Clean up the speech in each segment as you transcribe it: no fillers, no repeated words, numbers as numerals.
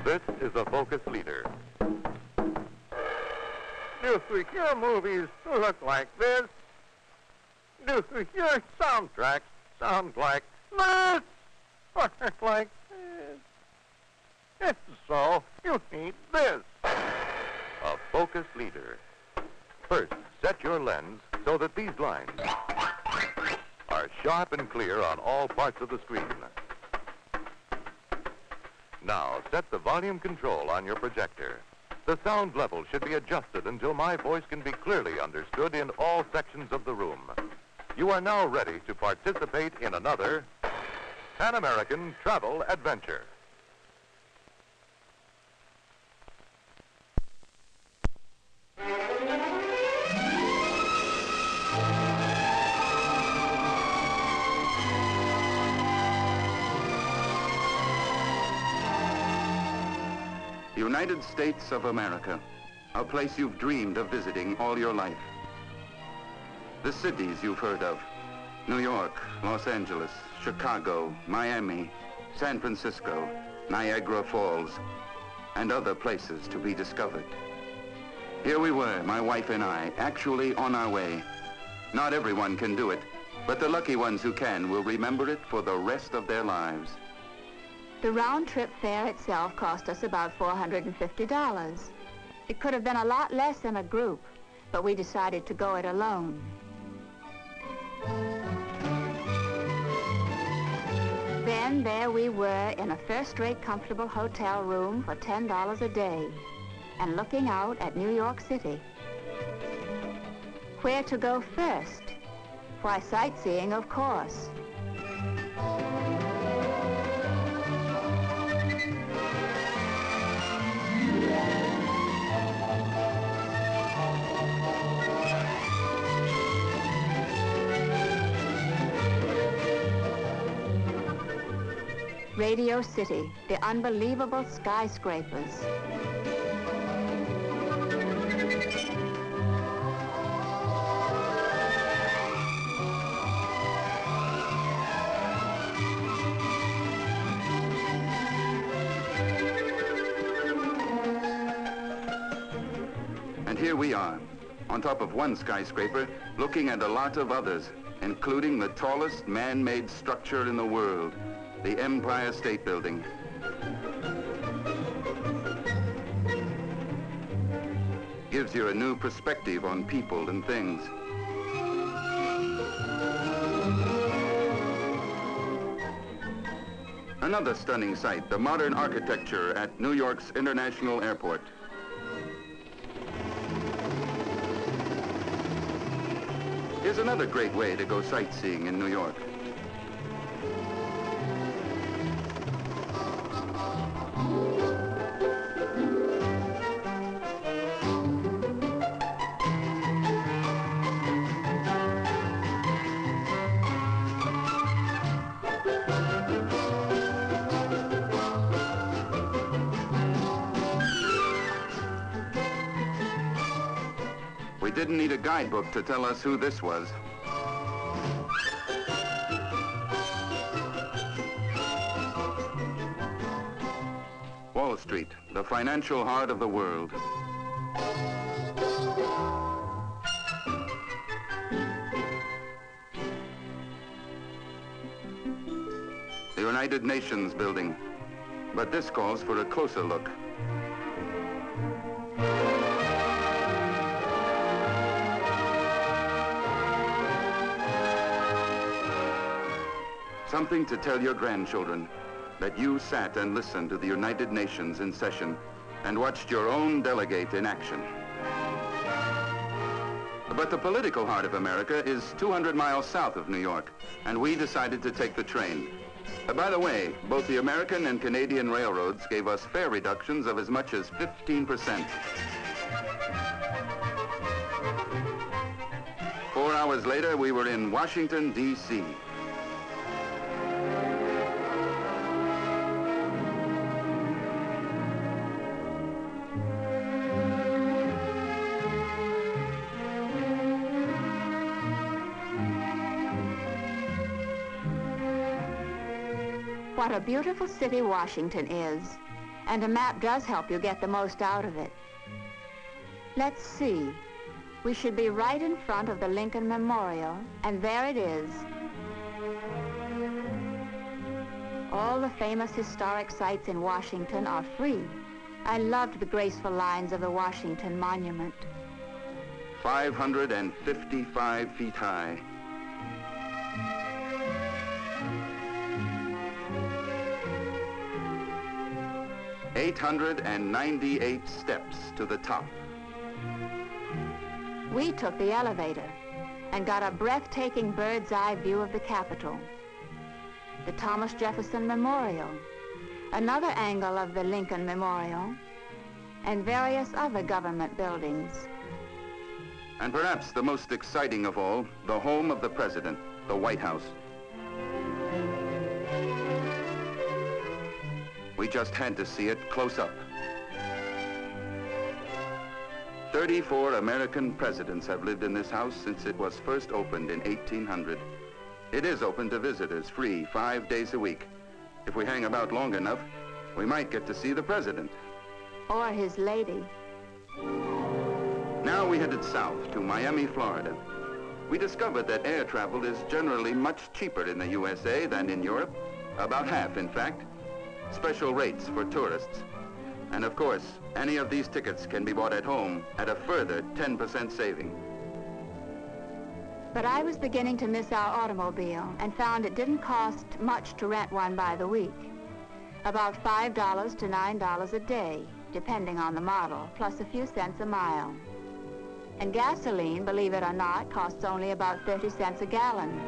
This is a Focus leader. Do your movies look like this? Do your soundtracks sound like this? Or like this? If so, you need this. A Focus leader. First, set your lens so that these lines are sharp and clear on all parts of the screen. Now, set the volume control on your projector. The sound level should be adjusted until my voice can be clearly understood in all sections of the room. You are now ready to participate in another Pan American travel adventure. United States of America, a place you've dreamed of visiting all your life. The cities you've heard of: New York, Los Angeles, Chicago, Miami, San Francisco, Niagara Falls, and other places to be discovered. Here we were, my wife and I, actually on our way. Not everyone can do it, but the lucky ones who can will remember it for the rest of their lives. The round-trip fare itself cost us about $450. It could have been a lot less in a group, but we decided to go it alone. Then there we were in a first-rate comfortable hotel room for $10 a day and looking out at New York City. Where to go first? Why, sightseeing, of course. Radio City, the unbelievable skyscrapers. And here we are, on top of one skyscraper, looking at a lot of others, including the tallest man-made structure in the world, the Empire State Building. Gives you a new perspective on people and things. Another stunning sight, the modern architecture at New York's International Airport. Here's another great way to go sightseeing in New York. We didn't need a guidebook to tell us who this was. Wall Street, the financial heart of the world. The United Nations building, but this calls for a closer look. Something to tell your grandchildren, that you sat and listened to the United Nations in session and watched your own delegate in action. But the political heart of America is 200 miles south of New York, and we decided to take the train. By the way, both the American and Canadian railroads gave us fare reductions of as much as 15%. 4 hours later, we were in Washington, D.C. What a beautiful city Washington is. And a map does help you get the most out of it. Let's see. We should be right in front of the Lincoln Memorial, and there it is. All the famous historic sites in Washington are free. I loved the graceful lines of the Washington Monument. 555 feet high. $898 steps to the top. We took the elevator and got a breathtaking bird's eye view of the Capitol, the Thomas Jefferson Memorial, another angle of the Lincoln Memorial, and various other government buildings. And perhaps the most exciting of all, the home of the president, the White House. We just had to see it close up. 34 American presidents have lived in this house since it was first opened in 1800. It is open to visitors, free, 5 days a week. If we hang about long enough, we might get to see the president. Or his lady. Now we headed south to Miami, Florida. We discovered that air travel is generally much cheaper in the USA than in Europe, about half, in fact. Special rates for tourists. And of course, any of these tickets can be bought at home at a further 10% saving. But I was beginning to miss our automobile and found it didn't cost much to rent one by the week. About $5 to $9 a day, depending on the model, plus a few cents a mile. And gasoline, believe it or not, costs only about 30 cents a gallon.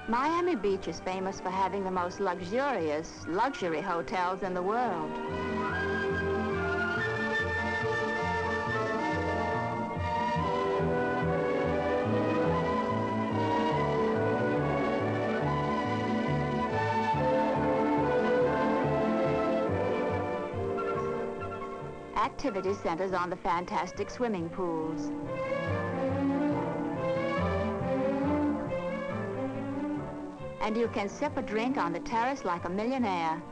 Miami Beach is famous for having the most luxurious luxury hotels in the world. Activity centers on the fantastic swimming pools. And you can sip a drink on the terrace like a millionaire.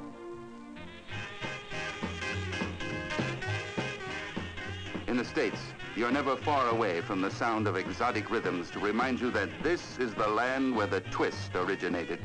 In the States, you're never far away from the sound of exotic rhythms to remind you that this is the land where the twist originated.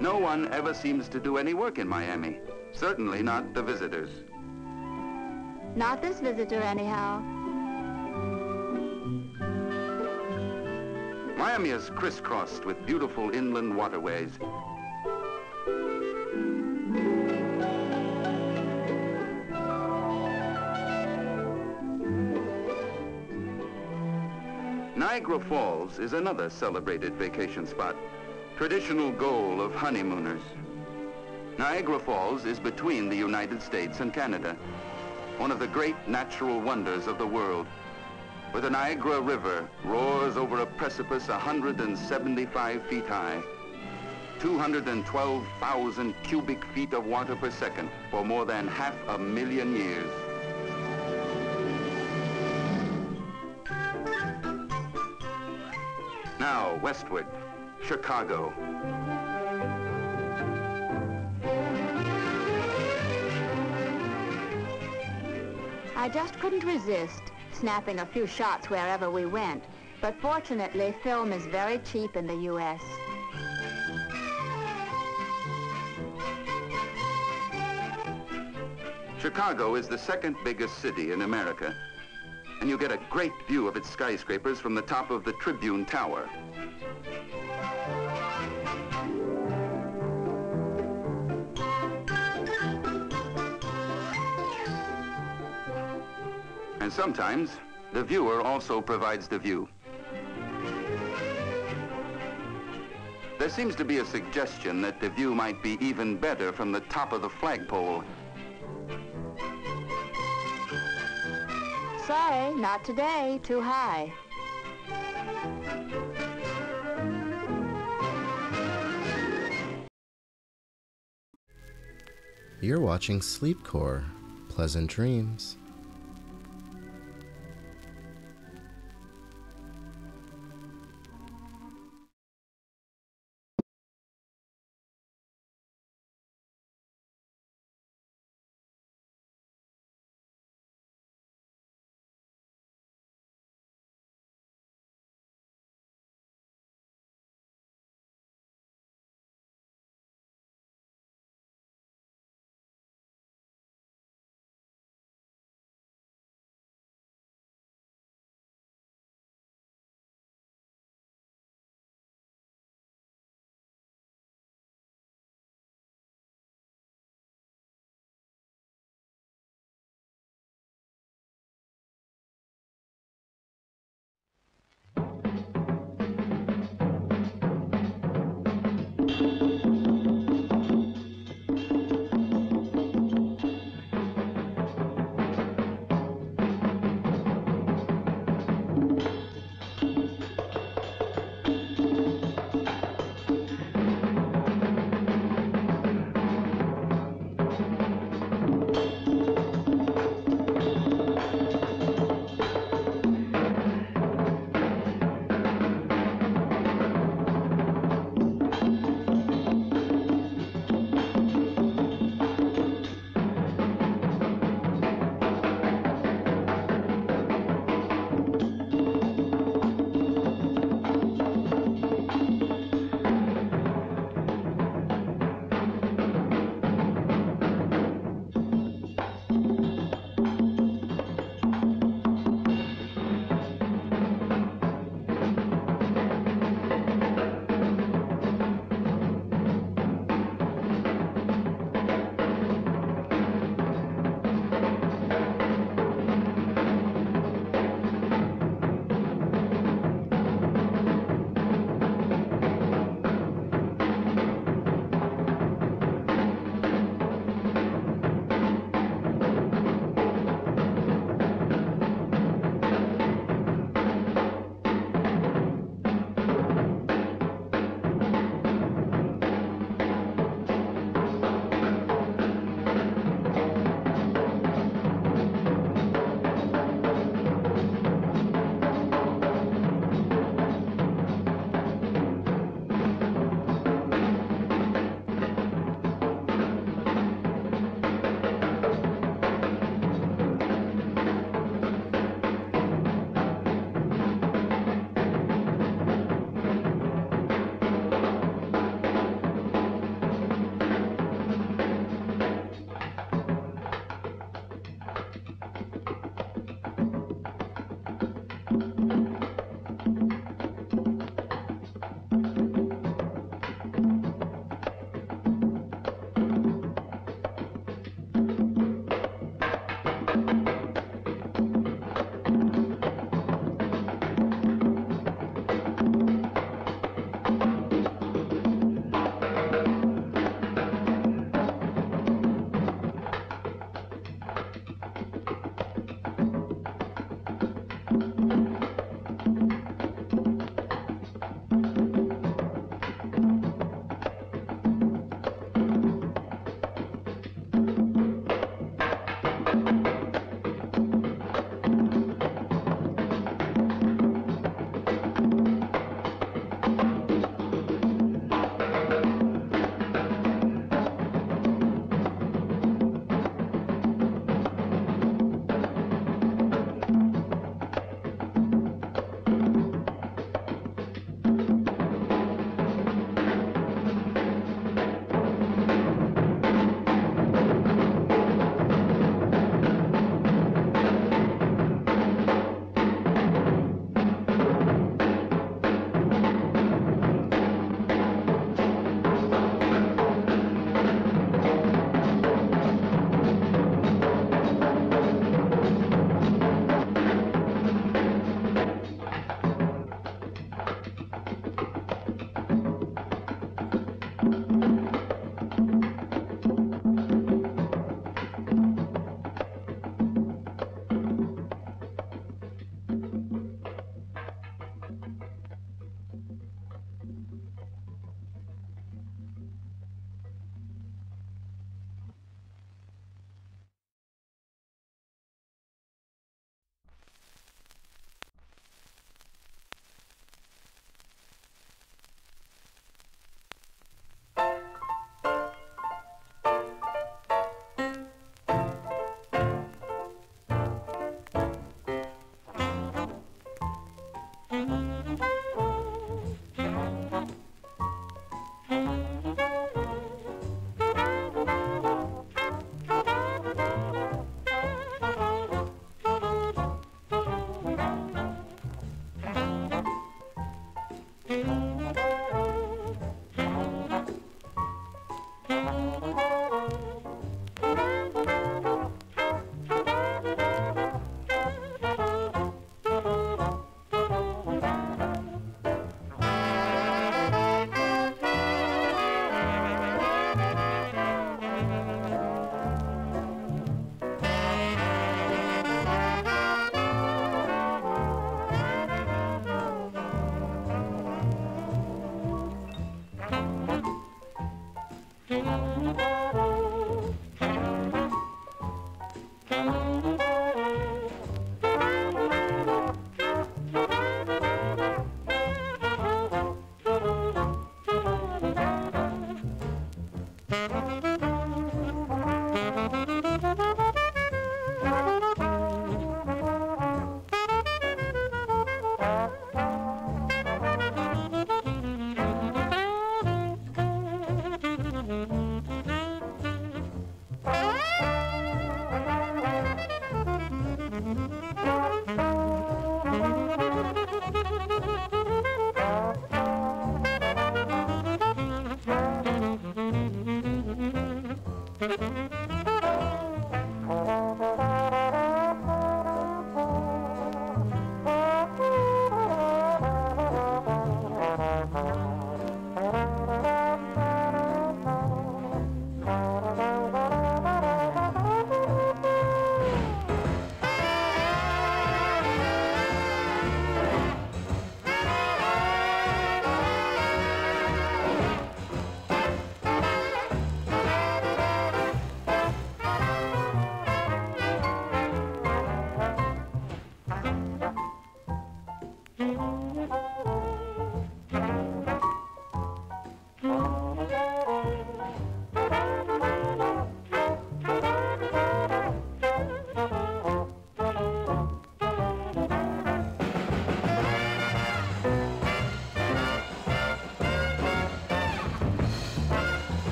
No one ever seems to do any work in Miami. Certainly not the visitors. Not this visitor, anyhow. Miami is crisscrossed with beautiful inland waterways. Niagara Falls is another celebrated vacation spot. Traditional goal of honeymooners. Niagara Falls is between the United States and Canada, one of the great natural wonders of the world, where the Niagara River roars over a precipice 175 feet high, 212,000 cubic feet of water per second for more than 500,000 years. Now, westward. Chicago. I just couldn't resist snapping a few shots wherever we went, but fortunately, film is very cheap in the U.S. Chicago is the second biggest city in America, and you get a great view of its skyscrapers from the top of the Tribune Tower. And sometimes, the viewer also provides the view. There seems to be a suggestion that the view might be even better from the top of the flagpole. Sorry, not today. Too high. You're watching Sleepcore. Pleasant dreams.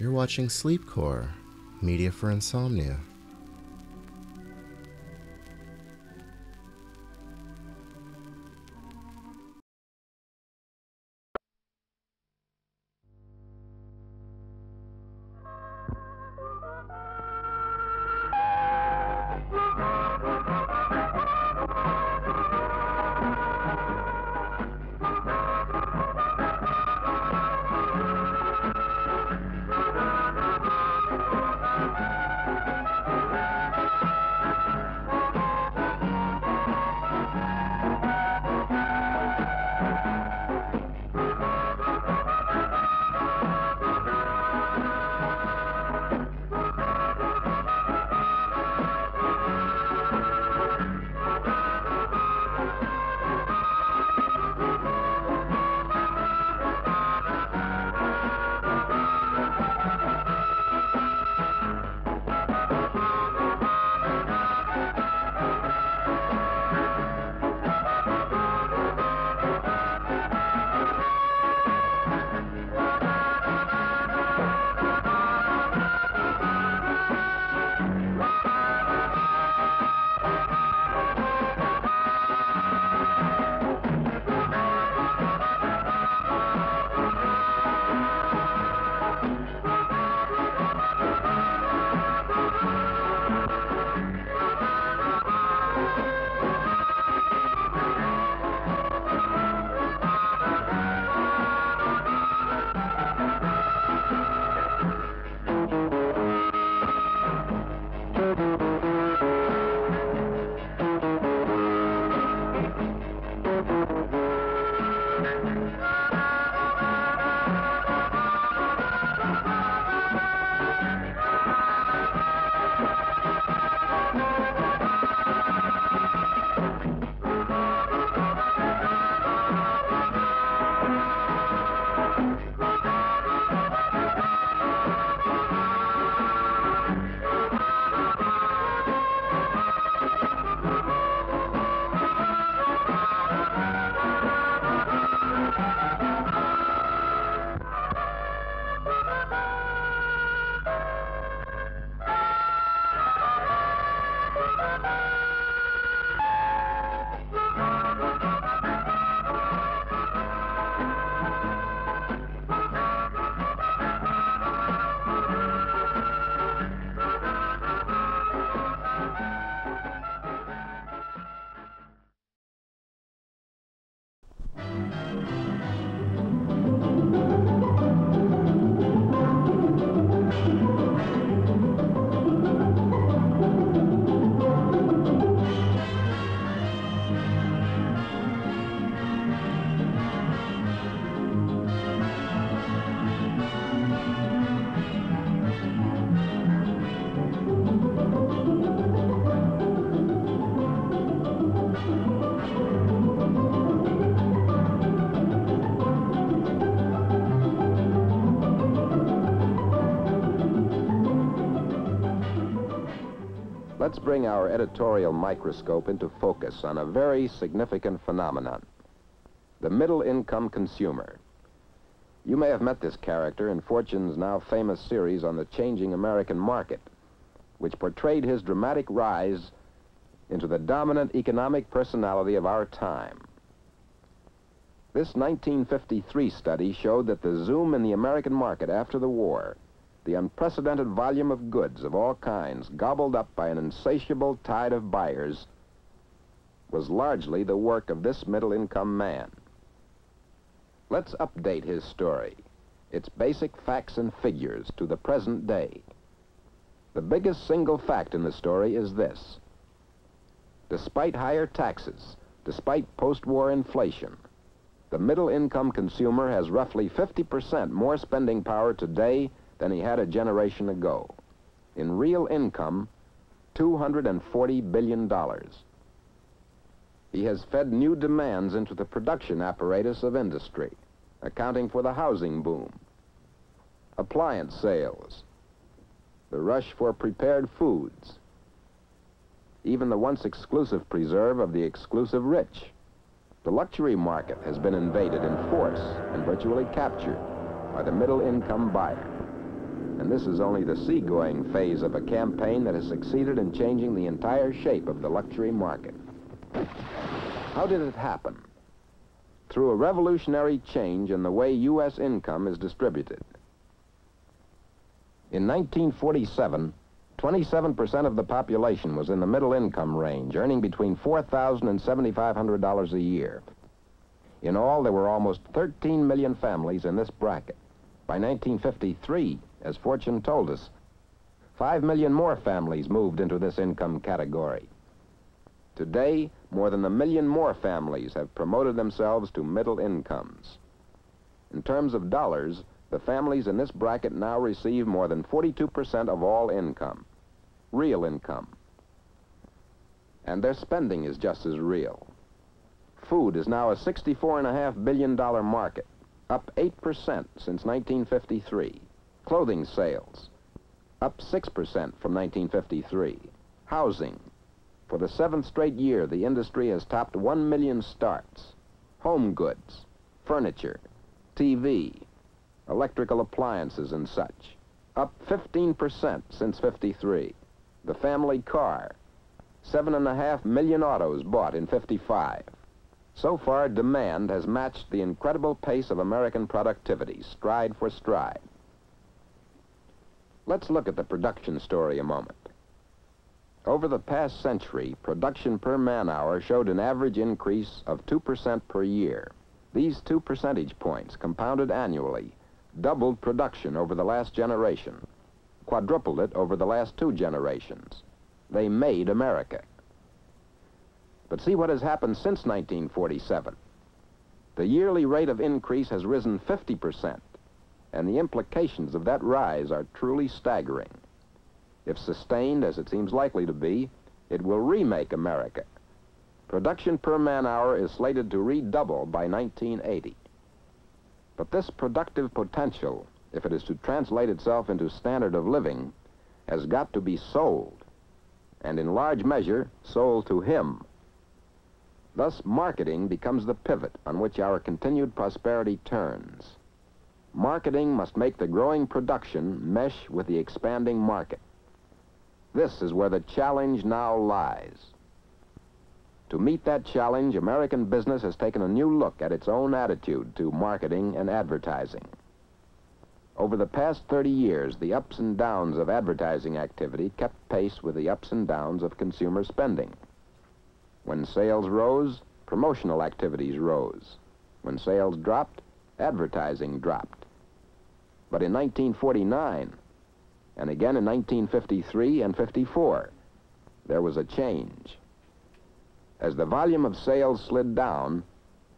You're watching Sleepcore, media for insomnia. let's bring our editorial microscope into focus on a very significant phenomenon: the middle-income consumer. You may have met this character in Fortune's now famous series on the changing American market, which portrayed his dramatic rise into the dominant economic personality of our time. This 1953 study showed that the zoom in the American market after the war, the unprecedented volume of goods of all kinds gobbled up by an insatiable tide of buyers, was largely the work of this middle-income man. Let's update his story, its basic facts and figures, to the present day. The biggest single fact in the story is this: despite higher taxes, despite post-war inflation, the middle-income consumer has roughly 50% more spending power today than he had a generation ago. In real income, $240 billion. He has fed new demands into the production apparatus of industry, accounting for the housing boom, appliance sales, the rush for prepared foods, even the once exclusive preserve of the exclusive rich. The luxury market has been invaded in force and virtually captured by the middle-income buyer. And this is only the seagoing phase of a campaign that has succeeded in changing the entire shape of the luxury market. How did it happen? Through a revolutionary change in the way U.S. income is distributed. In 1947, 27% of the population was in the middle income range, earning between $4,000 and $7,500 a year. In all, there were almost 13 million families in this bracket. By 1953, as Fortune told us, 5 million more families moved into this income category. Today, more than 1 million more families have promoted themselves to middle incomes. In terms of dollars, the families in this bracket now receive more than 42% of all income, real income. And their spending is just as real. Food is now a $64.5 billion market, up 8% since 1953. Clothing sales, up 6% from 1953. Housing, for the 7th straight year, the industry has topped 1 million starts. Home goods, furniture, TV, electrical appliances and such, up 15% since '53. The family car, 7.5 million autos bought in '55. So far, demand has matched the incredible pace of American productivity, stride for stride. Let's look at the production story a moment. Over the past century, production per man-hour showed an average increase of 2% per year. These 2 percentage points, compounded annually, doubled production over the last generation, quadrupled it over the last 2 generations. They made America. But see what has happened since 1947. The yearly rate of increase has risen 50%, and the implications of that rise are truly staggering. If sustained, as it seems likely to be, it will remake America. Production per man-hour is slated to redouble by 1980. But this productive potential, if it is to translate itself into standard of living, has got to be sold, and in large measure, sold to him. Thus, marketing becomes the pivot on which our continued prosperity turns. Marketing must make the growing production mesh with the expanding market. This is where the challenge now lies. To meet that challenge, American business has taken a new look at its own attitude to marketing and advertising. Over the past 30 years, the ups and downs of advertising activity kept pace with the ups and downs of consumer spending. When sales rose, promotional activities rose. When sales dropped, advertising dropped. But in 1949, and again in 1953 and '54, there was a change. As the volume of sales slid down,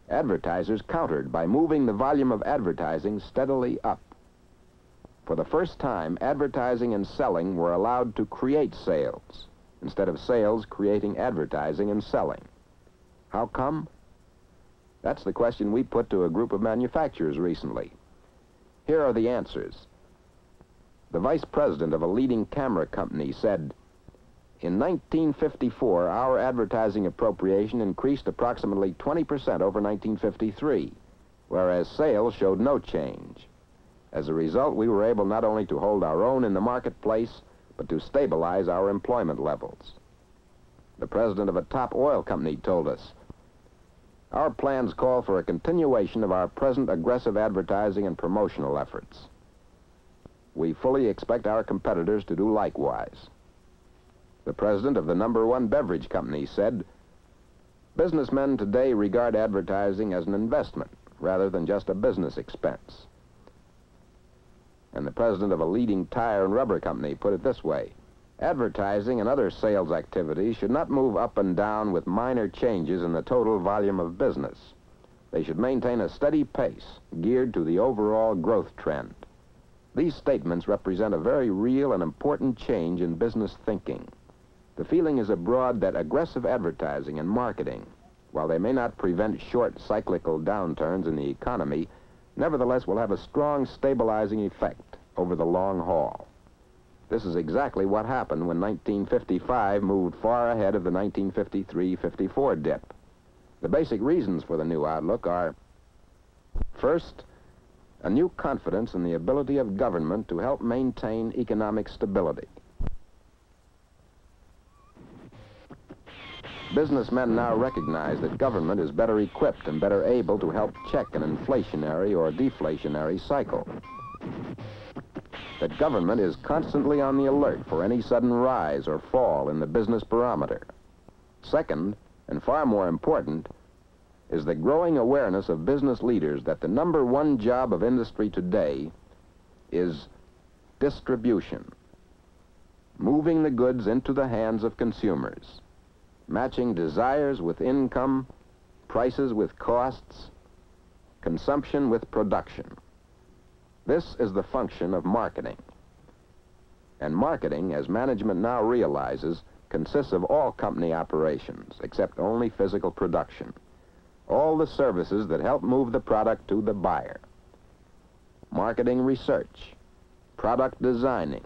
advertisers countered by moving the volume of advertising steadily up. For the first time, advertising and selling were allowed to create sales, instead of sales creating advertising and selling. How come? That's the question we put to a group of manufacturers recently. Here are the answers. The vice president of a leading camera company said, In 1954, our advertising appropriation increased approximately 20% over 1953, whereas sales showed no change. As a result, we were able not only to hold our own in the marketplace, but to stabilize our employment levels. The president of a top oil company told us, "Our plans call for a continuation of our present aggressive advertising and promotional efforts. We fully expect our competitors to do likewise." The president of the #1 beverage company said, "Businessmen today regard advertising as an investment rather than just a business expense." And the president of a leading tire and rubber company put it this way, "Advertising and other sales activities should not move up and down with minor changes in the total volume of business. They should maintain a steady pace geared to the overall growth trend." These statements represent a very real and important change in business thinking. The feeling is abroad that aggressive advertising and marketing, while they may not prevent short cyclical downturns in the economy, nevertheless will have a strong stabilizing effect over the long haul. This is exactly what happened when 1955 moved far ahead of the 1953-54 dip. The basic reasons for the new outlook are, first, a new confidence in the ability of government to help maintain economic stability. Businessmen now recognize that government is better equipped and better able to help check an inflationary or deflationary cycle. That government is constantly on the alert for any sudden rise or fall in the business barometer. Second, and far more important, is the growing awareness of business leaders that the #1 job of industry today is distribution. Moving the goods into the hands of consumers. Matching desires with income, prices with costs, consumption with production. This is the function of marketing. And marketing, as management now realizes, consists of all company operations, except only physical production. All the services that help move the product to the buyer. Marketing research, product designing,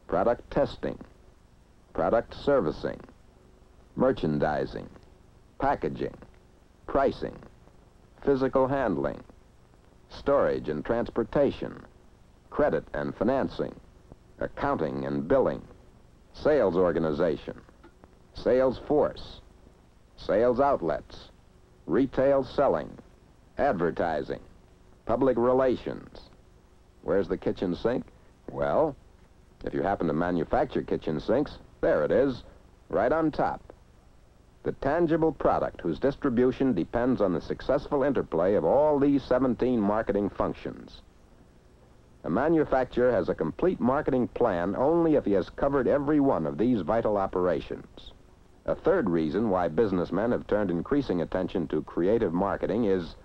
product testing, product servicing, merchandising, packaging, pricing, physical handling, storage and transportation, credit and financing, accounting and billing, sales organization, sales force, sales outlets, retail selling, advertising, public relations. Where's the kitchen sink? Well, if you happen to manufacture kitchen sinks, there it is, right on top. The tangible product whose distribution depends on the successful interplay of all these 17 marketing functions. A manufacturer has a complete marketing plan only if he has covered every one of these vital operations. A third reason why businessmen have turned increasing attention to creative marketing is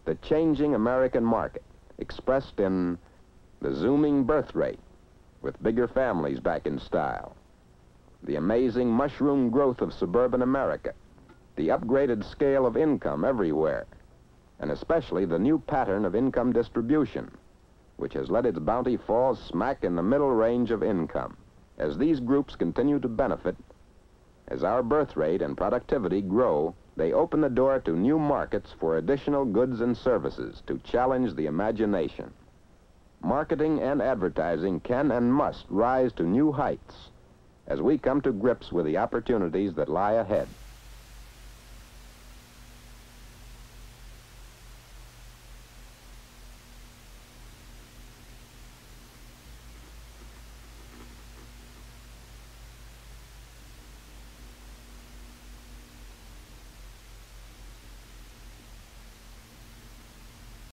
the changing American market, expressed in the zooming birth rate, with bigger families back in style, the amazing mushroom growth of suburban America, the upgraded scale of income everywhere, and especially the new pattern of income distribution, which has let its bounty fall smack in the middle range of income. As these groups continue to benefit, as our birth rate and productivity grow, they open the door to new markets for additional goods and services to challenge the imagination. Marketing and advertising can and must rise to new heights as we come to grips with the opportunities that lie ahead.